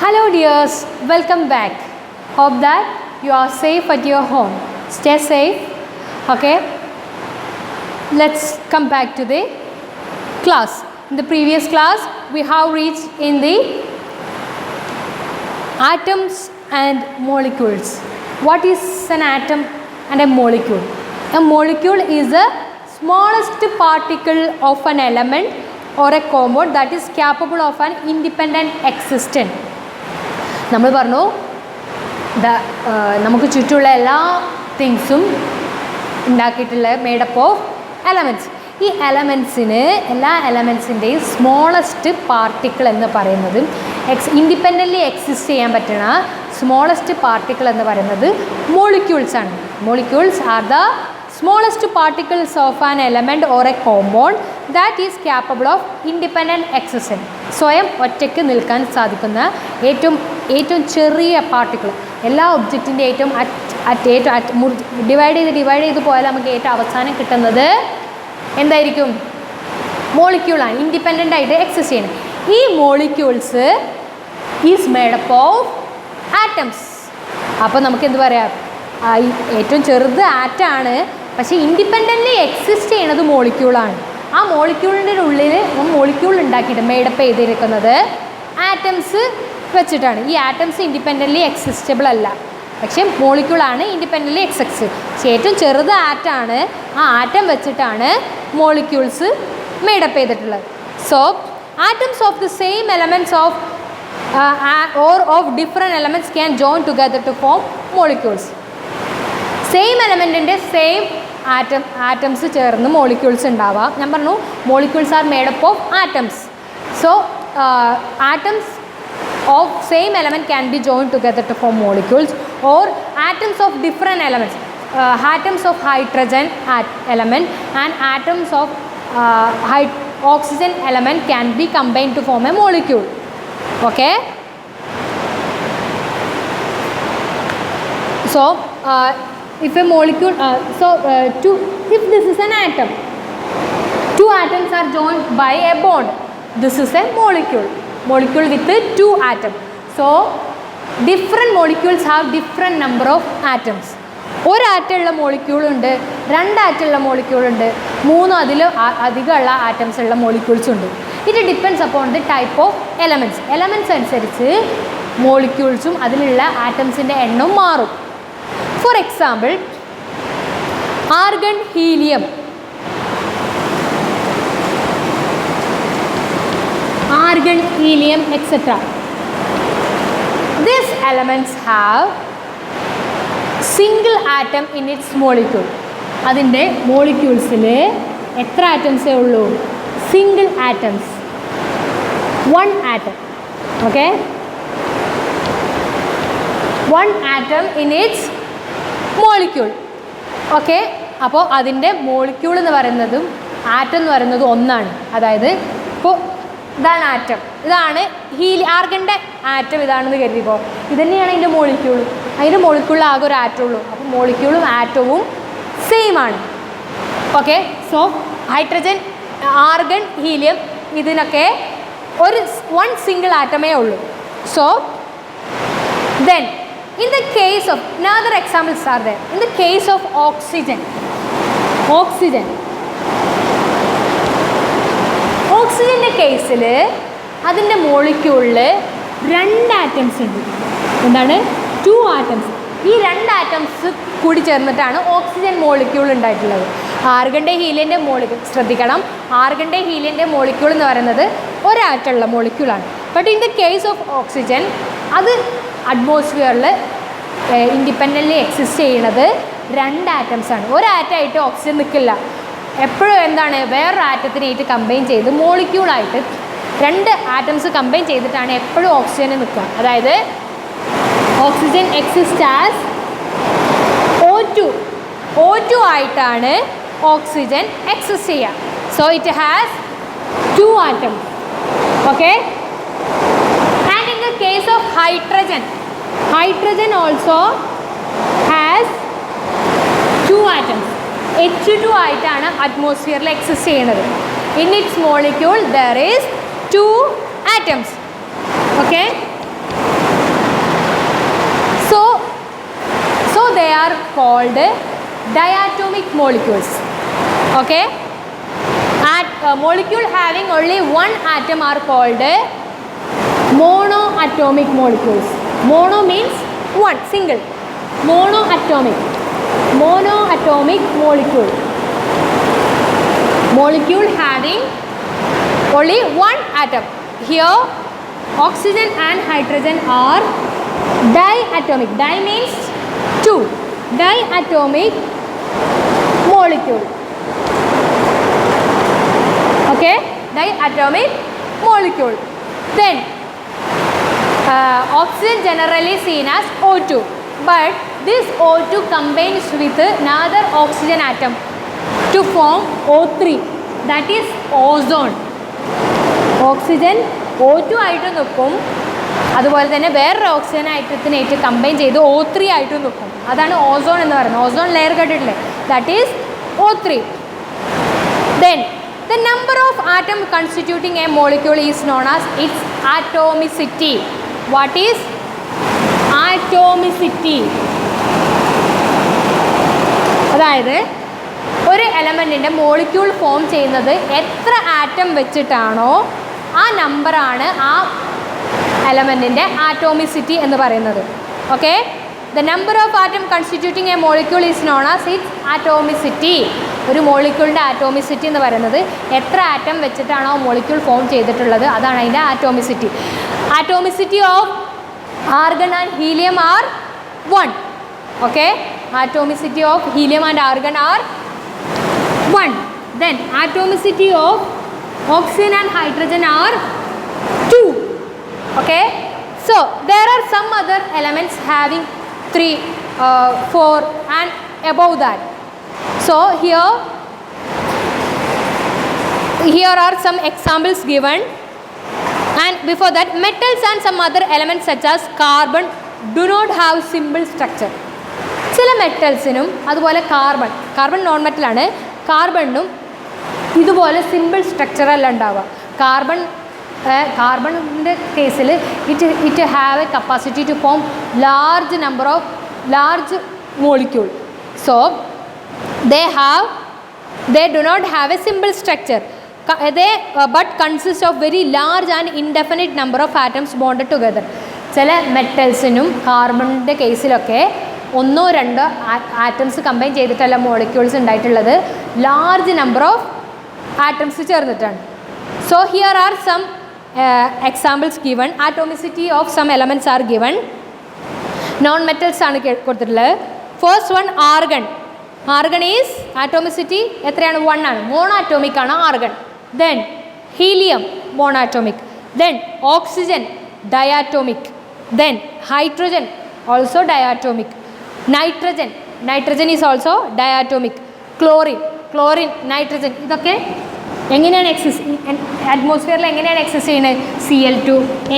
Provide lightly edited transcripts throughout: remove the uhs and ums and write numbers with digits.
Hello dears, welcome back. Hope that you are safe at your home. Stay safe. Okay. Let's come back to the class. In the previous class, we have reached in the atoms and molecules. What is an atom and a molecule? A molecule is the smallest particle of an element or a compound that is capable of an independent existence. നമ്മൾ പറഞ്ഞു നമുക്ക് ചുറ്റുമുള്ള എല്ലാ തിങ്സും ഉണ്ടാക്കിയിട്ടുള്ള made up of elements. ഈ എല്ലാ എലമെൻറ്റ്സിൻ്റെയും smallest particle എന്ന് പറയുന്നത് ഇൻഡിപെൻഡൻ്റ്ലി എക്സിസ്റ്റ് ചെയ്യാൻ പറ്റുന്ന സ്മോളസ്റ്റ് പാർട്ടിക്കിൾ എന്ന് പറയുന്നത് മോളിക്യൂൾസ് ആണ്. Molecules are the smallest particles of an element or A compound that is capable of independent existence. സ്വയം ഒറ്റയ്ക്ക് നിൽക്കാൻ സാധിക്കുന്ന ഏറ്റവും ചെറിയ പാർട്ടിക്കിൾ. എല്ലാ ഒബ്ജക്റ്റിൻ്റെ ഏറ്റവും ഡിവൈഡ് ചെയ്ത് പോയാൽ നമുക്ക് ഏറ്റവും അവസാനം കിട്ടുന്നത് എന്തായിരിക്കും? മോളിക്യൂളാണ്. ഇൻഡിപെൻഡൻ്റ് ആയിട്ട് എക്സിസ്റ്റ് ചെയ്യുന്നത്. ഈ molecules is made up of atoms. അപ്പോൾ നമുക്ക് എന്ത് പറയാം? ഏറ്റവും ചെറുത് ആറ്റാണ്, പക്ഷേ ഇൻഡിപെൻഡൻ്റ്ലി എക്സിസ്റ്റ് ചെയ്യണത് മോളിക്യൂളാണ്. ആ മോളിക്യൂളിൻ്റെ ഉള്ളിൽ മോളിക്യൂൾ ഉണ്ടാക്കിയിട്ട് മേഡപ്പ് ചെയ്തിരിക്കുന്നത് ആറ്റംസ് വെച്ചിട്ടാണ്. ഈ ആറ്റംസ് ഇൻഡിപെൻഡൻ്റ്ലി എക്സിസ്റ്റബിൾ അല്ല, പക്ഷേ മോളിക്യൂളാണ് ഇൻഡിപെൻഡൻ്റ്ലി എക്സിസ്റ്റ്. പക്ഷേ ഏറ്റവും ചെറുത് ആറ്റാണ്. ആ ആറ്റം വെച്ചിട്ടാണ് മോളിക്യൂൾസ് മേഡപ്പ് ചെയ്തിട്ടുള്ളത്. So atoms of the same elements of or of different elements can join together to form molecules. Same എലമെൻറ്റിൻ്റെ സെയിം ആറ്റംസ് ചേർന്ന് മോളിക്യൂൾസ് ഉണ്ടാവാം. ഞാൻ പറഞ്ഞു molecules are made up of atoms. So atoms of same element can be joined together to form molecules, or atoms of different elements, atoms of hydrogen element and atoms of oxygen element can be combined to form a molecule. Okay. So if a molecule if this is an atom, two atoms are joined by a bond, this is a molecule with two atoms. So different molecules have different number of atoms. ഒരു ആറ്റമുള്ള മോളിക്യൂളുണ്ട്, രണ്ട് ആറ്റമുള്ള മോളിക്യൂളുണ്ട്, മൂന്നും അധികമുള്ള atoms ഉള്ള മോളിക്യൂൾസും ഉണ്ട്. It depends upon the type of elements അനുസരിച്ച് മോളിക്യൂൾസും അതിലുള്ള ആറ്റംസിൻ്റെ എണ്ണം മാറും. For example, argon, helium, etc. These elements have single atom in its molecule. അതിൻ്റെ മോളിക്യൂൾസിൽ എത്ര ആറ്റംസേ ഉള്ളൂ? Single atoms, one atom. Okay, one atom in its molecule. Okay, അപ്പോൾ അതിൻ്റെ molecule എന്ന് പറയുന്നതും ആറ്റം എന്ന് പറയുന്നതും ഒന്നാണ്. അതായത് ഇപ്പോൾ ഇതാണ് ആറ്റം, ഇതാണ് ആർഗൻ്റെ ആറ്റം ഇതാണെന്ന് കരുതിപ്പോൾ ഇത് തന്നെയാണ് അതിൻ്റെ മോളിക്യൂൾ. അതിൻ്റെ മോളിക്യൂളിൽ ആകെ ഒരു ആറ്റം ഉള്ളൂ. അപ്പോൾ മോളിക്യൂളും ആറ്റവും സെയിം ആണ്. Okay. So hydrogen, argon, helium ഇതിനൊക്കെ one single ആറ്റമേ ഉള്ളൂ. So then in the case of another examples are there. In the case of ഓക്സിജൻ്റെ കേസിൽ അതിൻ്റെ മോളിക്യൂളിൽ രണ്ട് ആറ്റംസ് ഉണ്ട്. എന്താണ്? 2 ആറ്റംസ്. ഈ രണ്ട് ആറ്റംസ് കൂടി ചേർന്നിട്ടാണ് ഓക്സിജൻ മോളിക്യൂൾ ഉണ്ടായിട്ടുള്ളത്. ആർഗൻ്റെ ഹീലിയൻ്റെ ശ്രദ്ധിക്കണം, ആർഗൻ്റെ ഹീലിയൻ്റെ മോളിക്യൂൾ എന്ന് പറയുന്നത് ഒരാറ്റമുള്ള മോളിക്യൂളാണ്. But in the case of oxygen അത് അറ്റ്മോസ്ഫിയറിൽ ഇൻഡിപെൻഡൻ്റ്ലി എക്സിസ്റ്റ് ചെയ്യുന്നത് രണ്ട് ആറ്റംസാണ്. ഒരാറ്റമായിട്ട് ഓക്സിജൻ നിൽക്കില്ല. എപ്പോഴും എന്താണ്? വേറൊരു ആറ്റത്തിനായിട്ട് കമ്പൈൻ ചെയ്ത് മോളിക്യൂളായിട്ട് രണ്ട് ആറ്റംസ് കമ്പൈൻ ചെയ്തിട്ടാണ് എപ്പോഴും ഓക്സിജന് നിൽക്കുക. അതായത് ഓക്സിജൻ എക്സിസ്റ്റ് ആസ് O2 ആയിട്ടാണ് ഓക്സിജൻ എക്സിസ്റ്റ് ചെയ്യുക. So it has 2 atoms. Okay. And in the case of hydrogen also has 2 atoms. H2 ആയിട്ടാണ് അറ്റ്മോസ്ഫിയറിൽ എക്സിസ്റ്റ് ചെയ്യുന്നത്. In its molecule there is 2 atoms. Okay. they are called diatomic molecules. Okay, molecule having only one atom are called monoatomic molecules. Mono means one, single. Monoatomic molecule. Molecule having only one atom. Here oxygen and hydrogen are diatomic. Di means two. Diatomic molecule. Okay, diatomic molecule. Then oxygen generally seen as O2, but this O2 combines with another oxygen atom to form O3, that is ozone. Oxygen O2 ആയിട്ട് നിൽക്കും, അതുപോലെ തന്നെ വേറൊരു oxygen ആറ്റത്തിനായിട്ട് combine ചെയ്ത് O3 ആയിട്ട് നിൽക്കും. അതാണ് ozone എന്ന് പറയുന്നത്. ഓസോൺ ലെയർ കേട്ടിട്ടില്ലേ? That is O3. Then the number of atom constituting a molecule is known as its atomicity. What is atomicity? അതായത് ഒരു എലമെൻറ്റിൻ്റെ മോളിക്യൂൾ ഫോം ചെയ്യുന്നത് എത്ര ആറ്റം വെച്ചിട്ടാണോ ആ നമ്പറാണ് ആ എലമെൻറ്റിൻ്റെ ആറ്റോമിസിറ്റി എന്ന് പറയുന്നത്. Okay, the number of atom constituting a molecule is known as its atomicity. ഒരു മോളിക്യൂളിൻ്റെ ആറ്റോമിസിറ്റി എന്ന് പറയുന്നത് എത്ര ആറ്റം വെച്ചിട്ടാണോ മോളിക്യൂൾ ഫോം ചെയ്തിട്ടുള്ളത് അതാണ് അതിൻ്റെ atomicity. Atomicity of argon and helium are 1. Okay, atomicity of helium and argon are 1. Then atomicity of oxygen and hydrogen are 2. Okay, so there are some other elements having 3, 4 and above that. So here are some examples given, and before that metals and some other elements such as carbon do not have simple structure. ചില മെറ്റൽസിനും അതുപോലെ carbon non മെറ്റലാണ്, കാർബണിനും ഇതുപോലെ simple സ്ട്രക്ചറല്ല ഉണ്ടാവുക. കാർബണിൻ്റെ കേസിൽ it have a capacity to form large molecule. So they do not have a simple structure. But consist of very large and indefinite number of atoms bonded together. ചില മെറ്റൽസിനും കാർബണിൻ്റെ കേസിലൊക്കെ 1-2 atoms combine ചെയ്തിട്ടല്ല molecules ഉണ്ടായിട്ടുള്ളത്, large number of atoms ചേർന്നിട്ടാണ്. So here are some examples given. Atomicity of some elements are given. Non metals ആണ് കൊടുത്തിട്ടുള്ളത്. First one argon. Argon is atomicity എത്രയാണ്? 1 ആണ്. മോണോആറ്റോമിക് ആണ് argon. Then helium monoatomic. Then oxygen diatomic. Then hydrogen also diatomic. Nitrogen is also diatomic. Chlorine nitrogen ഇതൊക്കെ എങ്ങനെയാണ് അറ്റ്മോസ്ഫിയറിൽ എങ്ങനെയാണ് exist ചെയ്യുന്നത്? Cl2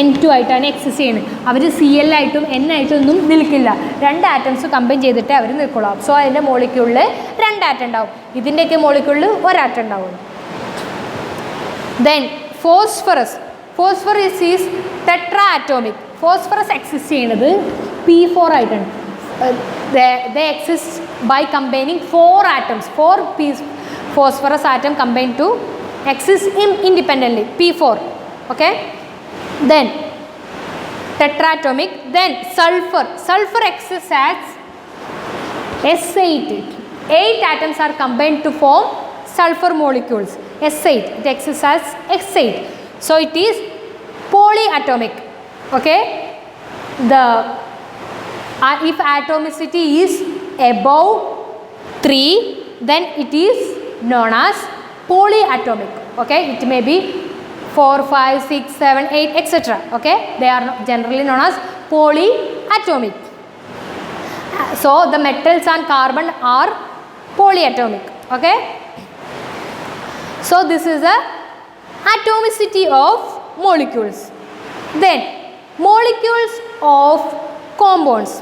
N2 ആയിട്ടാണ് എക്സിസ്റ്റ് ചെയ്യുന്നത്. അവർ Cl ആയിട്ടും N ആയിട്ടൊന്നും നിൽക്കില്ല, 2 ആറ്റംസ് കമ്പൈൻ ചെയ്തിട്ട് അവർ നിൽക്കുള്ളൂ. സോ അതിൻ്റെ മോളിക്യൂളിൽ 2 ആറ്റം ഉണ്ടാവും, ഇതിൻ്റെയൊക്കെ മോളിക്യൂളിൽ 1 ആറ്റം ഉണ്ടാവും. Then phosphorus is tetra atomic. Phosphorus exist ചെയ്യുന്നത് P4 ആയിട്ടാണ്. they exist by combining 4 atoms. 4 phosphorus atom combined to exist independently, P4. Okay, then tetratomic. Then sulfur exists as S8. 8 atoms are combined to form sulfur molecules, S8. It exists as S8, so it is polyatomic. Okay, if atomicity is above 3, then it is known as polyatomic. Okay, it may be 4, 5, 6, 7, 8, etc. Okay, they are generally known as polyatomic. So the metals and carbon are polyatomic. Okay, so this is the atomicity of molecules. Then molecules of compounds.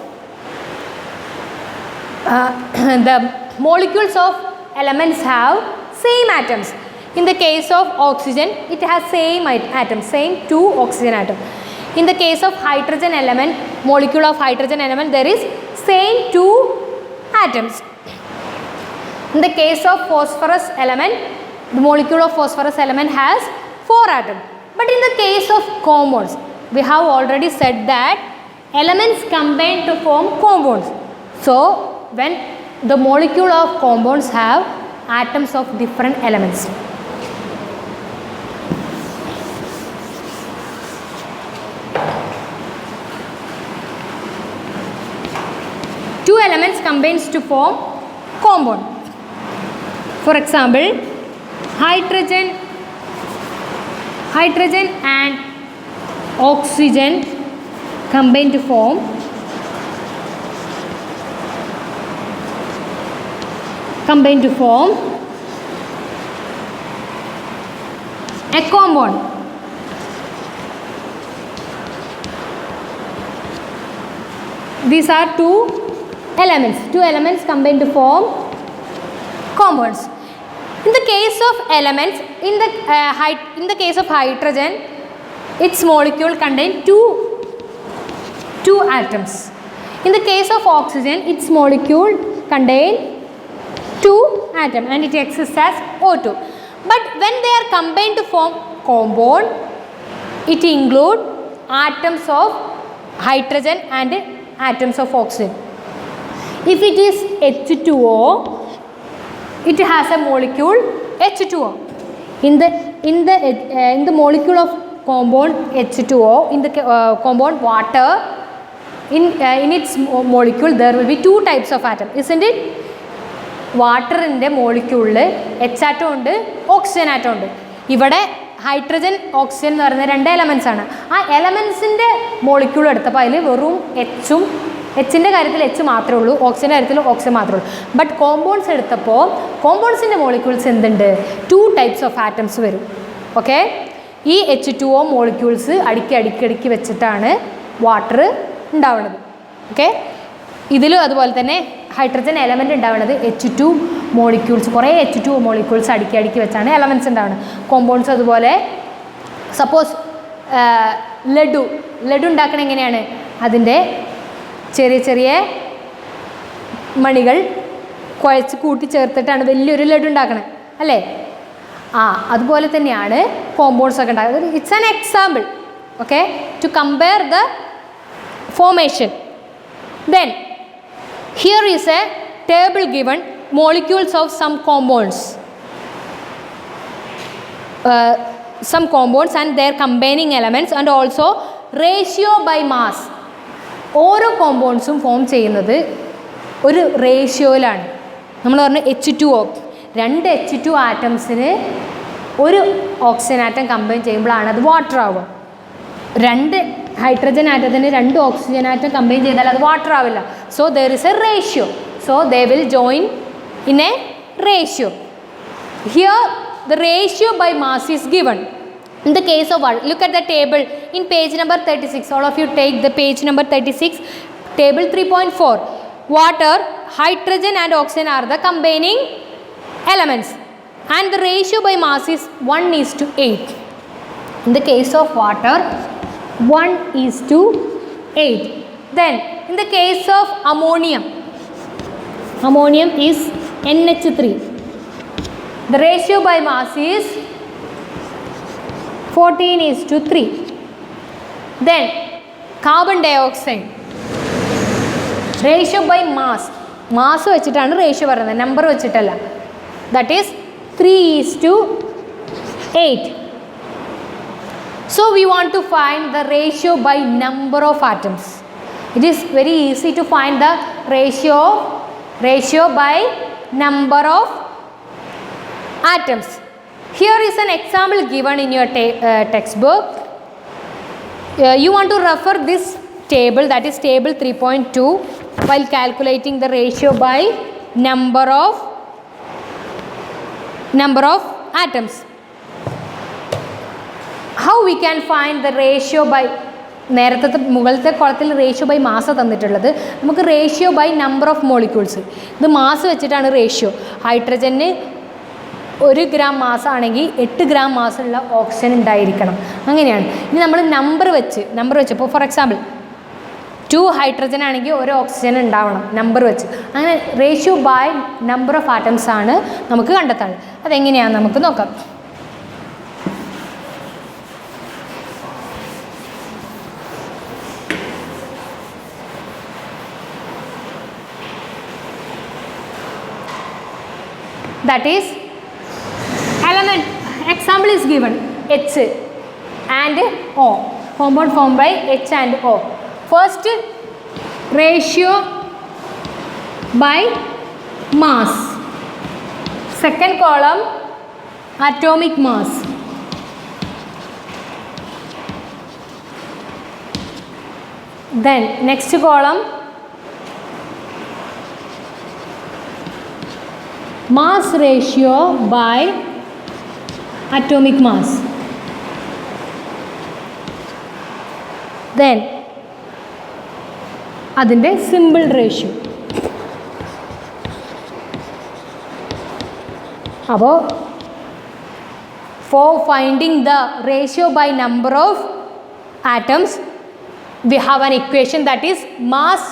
The molecules of elements have same atoms. In the case of oxygen, it has same atom, same 2 oxygen atom. In the case of hydrogen element, molecule of hydrogen element, there is same 2 atoms. In the case of phosphorus element, the molecule of phosphorus element has 4 atoms. But in the case of compounds, we have already said that elements combine to form compounds. So when the molecule of compounds have atoms of different elements. Two elements combines to form compound. For example, hydrogen and oxygen combine to form a compound. These are two elements combine to form compounds. In the case of elements, in the case of hydrogen, its molecule contain two atoms. In the case of oxygen, its molecule contain 2 atoms and it exists as O2. But when they are combined to form compound, it include atoms of hydrogen and atoms of oxygen. If it is H2O, it has a molecule H2O. In the molecule of compound H2O, in the compound water, in its molecule there will be 2 types of atom, isn't it? Water in the molecule H atom ഉണ്ട്, oxygen atom ഉണ്ട്. ഇവിടെ hydrogen oxygen എന്ന് പറയുന്ന 2 elements ആണ്. ആ എലമെൻറ്റ്സിൻ്റെ molecule എടുത്തപ്പോൾ അതിൽ വെറും എച്ചിൻ്റെ കാര്യത്തിൽ എച്ച് മാത്രമേ ഉള്ളൂ, ഓക്സിജൻ്റെ കാര്യത്തിൽ ഓക്സിജൻ മാത്രമേ ഉള്ളൂ. ബട്ട് കോമ്പൗണ്ട്സ് എടുത്തപ്പോൾ കോമ്പൗണ്ട്സിൻ്റെ മോളിക്യൂൾസ് എന്തുണ്ട്? 2 ടൈപ്സ് ഓഫ് ആറ്റംസ് വരും. ഓക്കെ, ഈ H2O മോളിക്യൂൾസ് അടുക്കി വെച്ചിട്ടാണ് വാട്ടർ ഉണ്ടാവുന്നത്. ഓക്കെ, ഇതിലും അതുപോലെ തന്നെ ഹൈഡ്രജൻ എലമെൻ്റ് ഉണ്ടാവുന്നത് H2 മോളിക്യൂൾസ്, കുറേ H2O മോളിക്യൂൾസ് അടുക്കി വെച്ചാണ് എലമെൻറ്റ്സ് ഉണ്ടാവുന്നത്. കോമ്പൗണ്ട്സ് അതുപോലെ സപ്പോസ് ലഡു ഉണ്ടാക്കണത് എങ്ങനെയാണ്? അതിൻ്റെ ചെറിയ മണികൾ കുഴച്ച് കൂട്ടി ചേർത്തിട്ടാണ് വലിയൊരു ലഡു ഉണ്ടാക്കണത് അല്ലേ? അതുപോലെ തന്നെയാണ് കോമ്പൗണ്ട്സ് ഒക്കെ ഉണ്ടാക്കുന്നത്. It's an example, okay, to compare the formation. Then here is a table given molecules of some compounds and their combining elements and also ratio by mass. ഓരോ കോമ്പൗണ്ട്സും ഫോം ചെയ്യുന്നത് ഒരു റേഷ്യോയിലാണ്. നമ്മൾ പറഞ്ഞു H2O, 2 H2 ആറ്റംസിന് ഒരു oxygen atom combine ചെയ്യുമ്പോഴാണ് അത് water ആവുക. 2 hydrogen ആറ്റത്തിന് 2 ഓക്സിജൻ ആറ്റം കമ്പൈൻ ചെയ്താൽ അത് വാട്ടർ ആവില്ല. So there is a ratio. So they will join in a ratio. Here the ratio by mass is given. In the case of water, look at the table in page number 36. All of you take the page number 36, table 3.4. Water, hydrogen and oxygen are the combining elements and the ratio by mass is 1:8. In the case of water, 1:8. Then in the case of ammonium is NH3. The ratio by mass is 14:3. Then carbon dioxide, ratio by mass വെച്ചിട്ടാണ് ratio പറയുന്നത്, number വെച്ചിട്ടല്ല. that is 3:8. So we want to find the ratio by number of atoms. It is very easy to find the ratio by number of atoms. Here is an example given in your textbook. You want to refer this table, that is table 3.2, while calculating the ratio by number of atoms. How we can find the ratio by, നേരത്തെ മുകളിലത്തെ കോളത്തിൽ ratio by mass തന്നിട്ടുള്ളത്, നമുക്ക് ratio by number of molecules, ഇത് mass വെച്ചിട്ടാണ് ratio. ഹൈഡ്രജന് 1 gram mass ആണെങ്കിൽ 8 gram മാസുള്ള oxygen ഉണ്ടായിരിക്കണം, അങ്ങനെയാണ്. ഇനി നമ്മൾ നമ്പർ വെച്ച് ഇപ്പോൾ ഫോർ എക്സാമ്പിൾ 2 ഹൈഡ്രജൻ ആണെങ്കിൽ 1 ഓക്സിജൻ ഉണ്ടാവണം നമ്പർ വെച്ച്. അങ്ങനെ ratio by number of atoms ആണ് നമുക്ക് കണ്ടെത്താനുള്ളത്. അതെങ്ങനെയാണെന്ന് നമുക്ക് നോക്കാം. That is element example is given H and O, compound formed by H and O. First, ratio by mass. Second column, atomic mass. Then next column, mass ratio by atomic mass. Then അതിൻ്റെ simple ratio. അപ്പോൾ for finding the ratio by number of atoms we have an equation, that is mass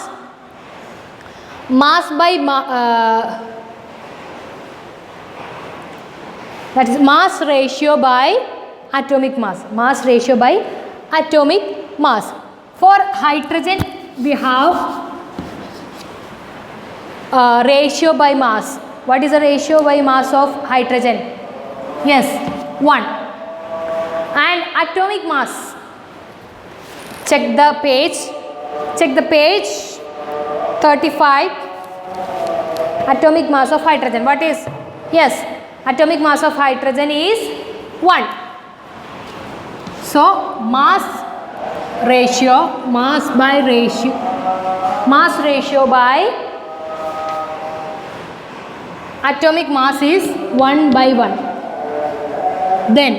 by that is mass ratio by atomic mass. Mass ratio by atomic mass. For hydrogen we have ratio by mass. What is the ratio by mass of hydrogen? Yes, 1. And atomic mass, check the page 35. Atomic mass of hydrogen, what is? Yes, atomic mass of hydrogen is 1. So mass ratio by atomic mass is 1 by 1. Then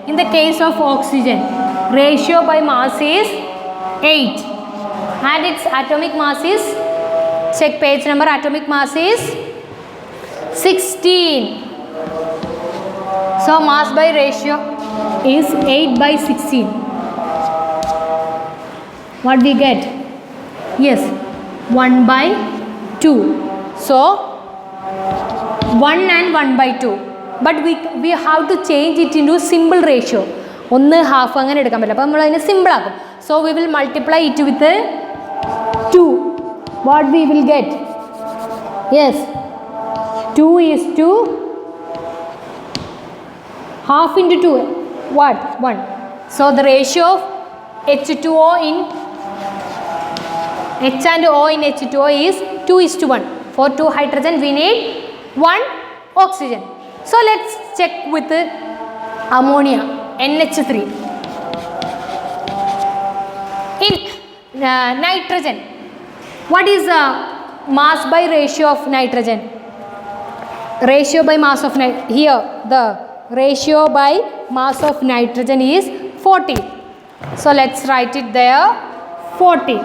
in the case of oxygen, ratio by mass is 8 and its atomic mass is, check page number, atomic mass is 16. So mass by ratio is 8 by 16. What we get? Yes, 1 by 2. So 1 and 1 by 2. But we have to change it into simple ratio. 1/2 അങ്ങനെ എടുക്കാൻ പറ്റില്ല. അപ്പോൾ നമ്മൾ അതിനെ simple ആക്കും. So we will multiply it with 2. What we will get? Yes, 2 is to half into 2. What? 1. So the ratio of H2O in H and O in H2O is 2:1. For 2 hydrogen we need 1 oxygen. So let's check with ammonia, NH3. In nitrogen, what is the mass by ratio of nitrogen? Ratio by mass of here the ratio by mass of nitrogen is 40. So let's write it there, 40.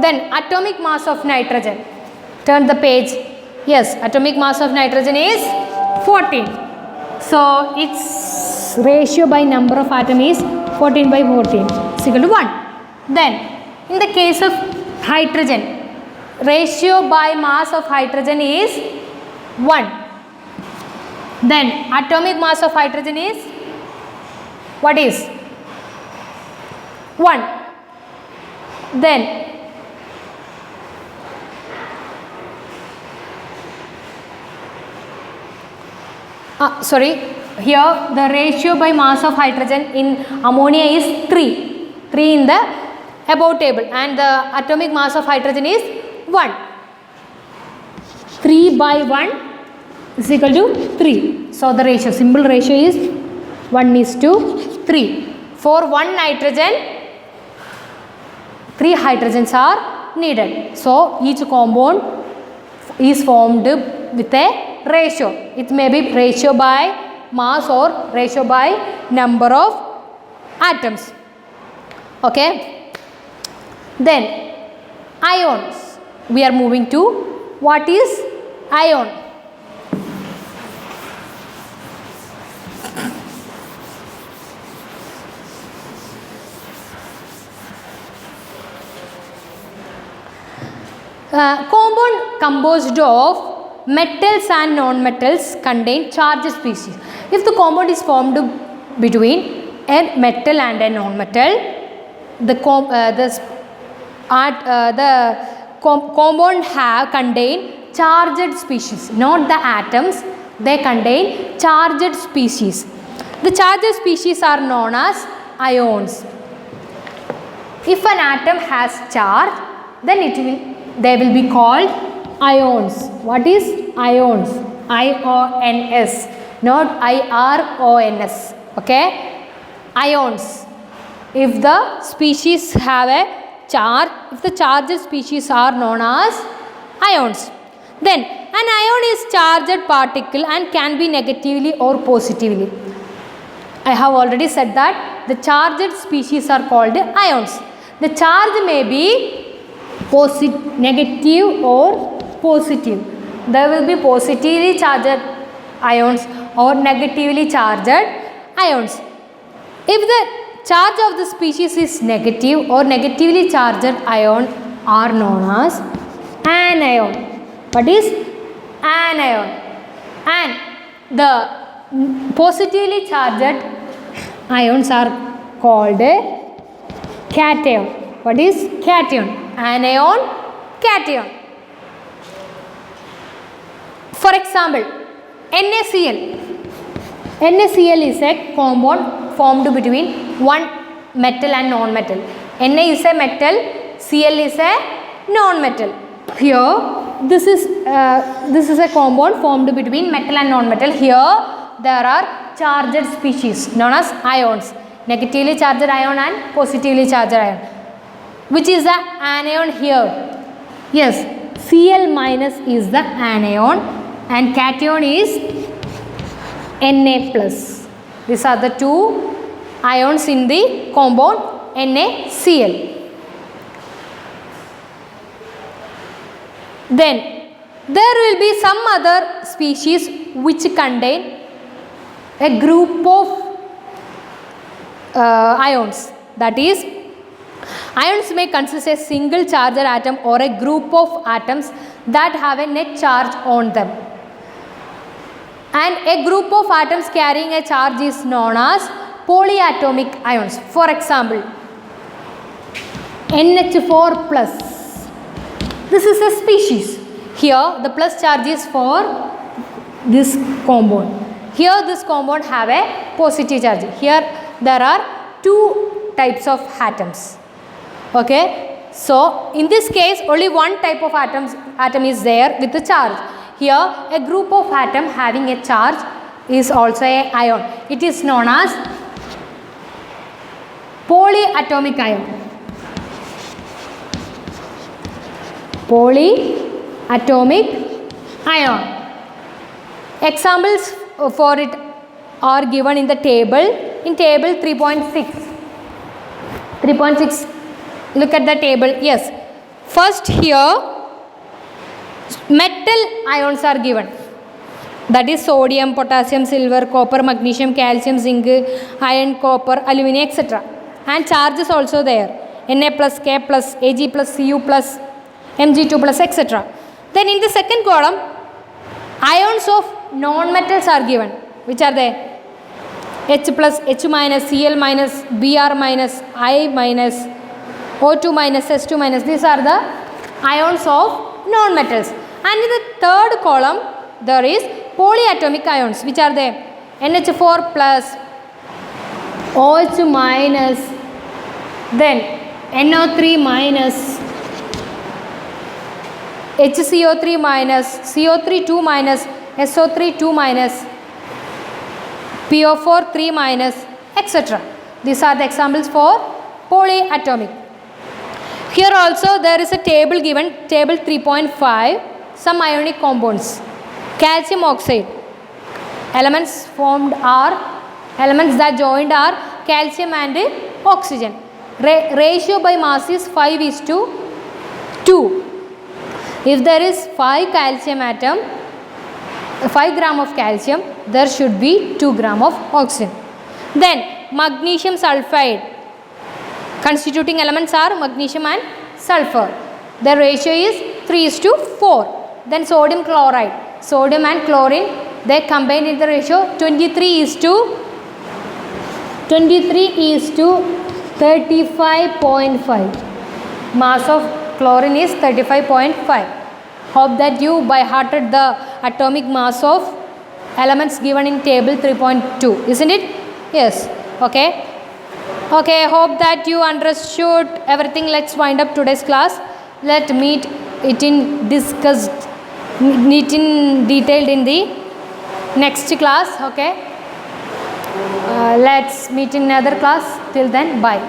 Then atomic mass of nitrogen, turn the page. Yes, atomic mass of nitrogen is 14. So its ratio by number of atom is 14 by 14 is equal to 1. Then in the case of hydrogen, ratio by mass of hydrogen is 1. Then atomic mass of hydrogen is, what is? 1. Then sorry, here the ratio by mass of hydrogen in ammonia is 3 in the above table, and the atomic mass of hydrogen is 1. 3 by 1 is equal to 3. So the ratio, simple ratio is 1:3. For 1 nitrogen, 3 hydrogens are needed. So each compound is formed with a ratio. It may be ratio by mass or ratio by number of atoms. Okay. Then ions. We are moving to what is ion. Compound composed of metals and non-metals contain charged species. If the compound is formed between a metal and a non-metal, the compound contain charged species, not the atoms. They contain charged species. The charged species are known as ions. If an atom has charge, then they will be called ions. What is ions? I-O-N-S, not I-R-O-N-S. Okay? Ions. If the species have a charge, if the charged species are known as ions. Then an ion is charged particle and can be negatively or positively. I have already said that the charged species are called ions. The charge may be negative or positive. There will be positively charged ions or negatively charged ions. If the charge of the species is negative or negatively charged ion are known as anion. What is anion? And the positively charged ions are called cation. What is cation? Anion, cation. For example, NaCl. NaCl is a compound formed between one metal and non-metal. Na is a metal, Cl is a non-metal. Here, this is a compound formed between metal and non-metal. Here, there are charged species known as ions. Negatively charged ion and positively charged ion. Which is the anion here? Yes, Cl minus is the anion and cation is Na plus. These are the two ions in the compound NaCl. Then there will be some other species which contain a group of ions. That is, ions may consist a single charged atom or a group of atoms that have a net charge on them. And a group of atoms carrying a charge is known as polyatomic ions. For example, NH4 plus. This is a species. Here the plus charge is for this compound. Here this compound have a positive charge. Here there are two types of atoms. Okay. So in this case only one type of atom is there with the charge. Here a group of atom having a charge is also a ion. It is known as polyatomic ion. Polyatomic ion. Examples for it are given in the table. In table 3.6. 3.6. Look at the table. Yes. First here metal ions are given. That is sodium, potassium, silver, copper, magnesium, calcium, zinc, iron, copper, aluminum, etc. And charges also there. Na plus, K plus, Ag plus, Cu plus, Mg2 plus, etc. Then in the second column, ions of non-metals are given. Which are they? H plus, H minus, Cl minus, Br minus, I minus, O2 minus, S2 minus. These are the ions of non-metals. And in the third column, there is polyatomic ions. Which are they? NH4 plus, OH minus, then NO3 minus, HCO3 minus, CO3 2 minus, SO3 2 minus, PO4 3 minus, etc. These are the examples for polyatomic. Here also there is a table given, table 3.5, some ionic compounds. Calcium oxide. Elements formed are, elements that joined are calcium and oxygen. Ratio by mass is 5:2. If there is 5 calcium atom, 5 gram of calcium, there should be 2 gram of oxygen. Then magnesium sulfide. Constituting elements are magnesium and sulfur. The ratio is 3:4. Then sodium chloride, sodium and chlorine, they combined in the ratio 23:35.5. Mass of chlorine is 35.5. Hope that you by hearted the atomic mass of elements given in table 3.2, isn't it? Yes. Okay. Okay, hope that you understood everything. Let's wind up today's class. Let's meet it in detailed in the next class. Okay. Let's meet in another class. Till then, bye.